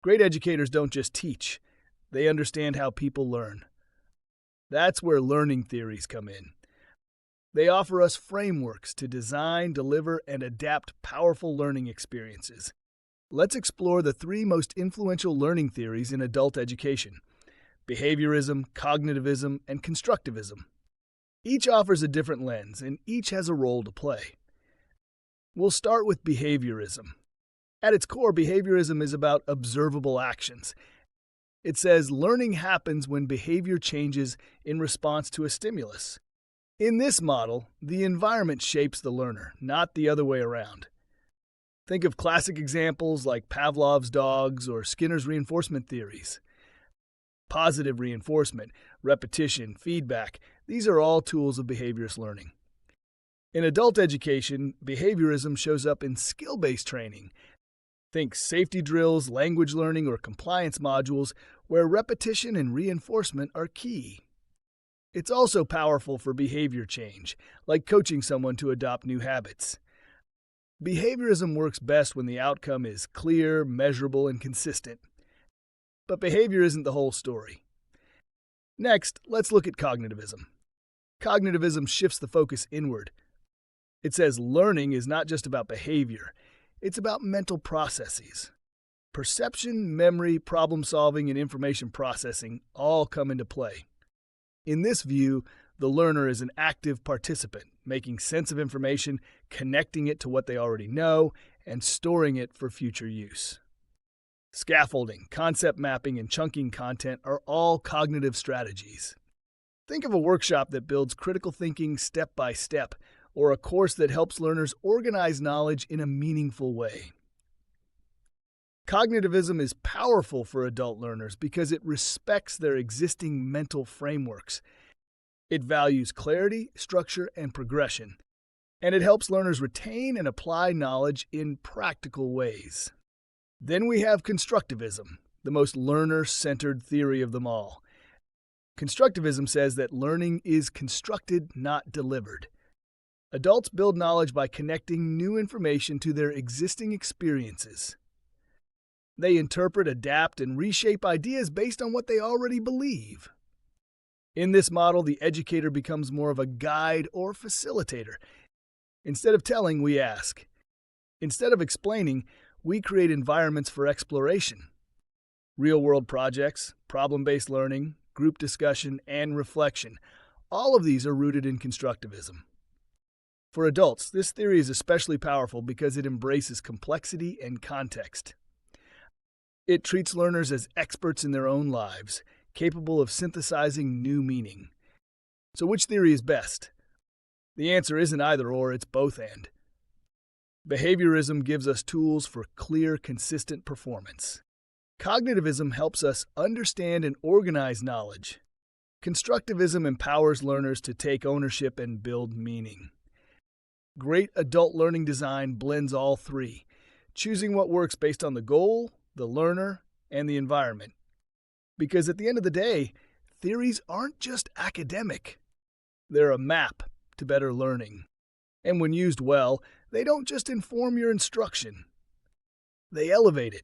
Great educators don't just teach, they understand how people learn. That's where learning theories come in. They offer us frameworks to design, deliver, and adapt powerful learning experiences. Let's explore the three most influential learning theories in adult education: behaviorism, cognitivism, and constructivism. Each offers a different lens, and each has a role to play. We'll start with behaviorism. At its core, behaviorism is about observable actions. It says learning happens when behavior changes in response to a stimulus. In this model, the environment shapes the learner, not the other way around. Think of classic examples like Pavlov's dogs or Skinner's reinforcement theories. Positive reinforcement, repetition, feedback, these are all tools of behaviorist learning. In adult education, behaviorism shows up in skill-based training. Think safety drills, language learning, or compliance modules where repetition and reinforcement are key. It's also powerful for behavior change, like coaching someone to adopt new habits. Behaviorism works best when the outcome is clear, measurable, and consistent. But behavior isn't the whole story. Next, let's look at cognitivism. Cognitivism shifts the focus inward. It says learning is not just about behavior, it's about mental processes. Perception, memory, problem solving, and information processing all come into play. In this view, the learner is an active participant, making sense of information, connecting it to what they already know, and storing it for future use. Scaffolding, concept mapping, and chunking content are all cognitive strategies. Think of a workshop that builds critical thinking step by step, or a course that helps learners organize knowledge in a meaningful way. Cognitivism is powerful for adult learners because it respects their existing mental frameworks. It values clarity, structure, and progression, and it helps learners retain and apply knowledge in practical ways. Then we have constructivism, the most learner-centered theory of them all. Constructivism says that learning is constructed, not delivered. Adults build knowledge by connecting new information to their existing experiences. They interpret, adapt, and reshape ideas based on what they already believe. In this model, the educator becomes more of a guide or facilitator. Instead of telling, we ask. Instead of explaining, we create environments for exploration. Real-world projects, problem-based learning, group discussion, and reflection. All of these are rooted in constructivism. For adults, this theory is especially powerful because it embraces complexity and context. It treats learners as experts in their own lives, capable of synthesizing new meaning. So which theory is best? The answer isn't either or, it's both and. Behaviorism gives us tools for clear, consistent performance. Cognitivism helps us understand and organize knowledge. Constructivism empowers learners to take ownership and build meaning. Great adult learning design blends all three, choosing what works based on the goal, the learner, and the environment. Because at the end of the day, theories aren't just academic. They're a map to better learning. And when used well, they don't just inform your instruction. They elevate it,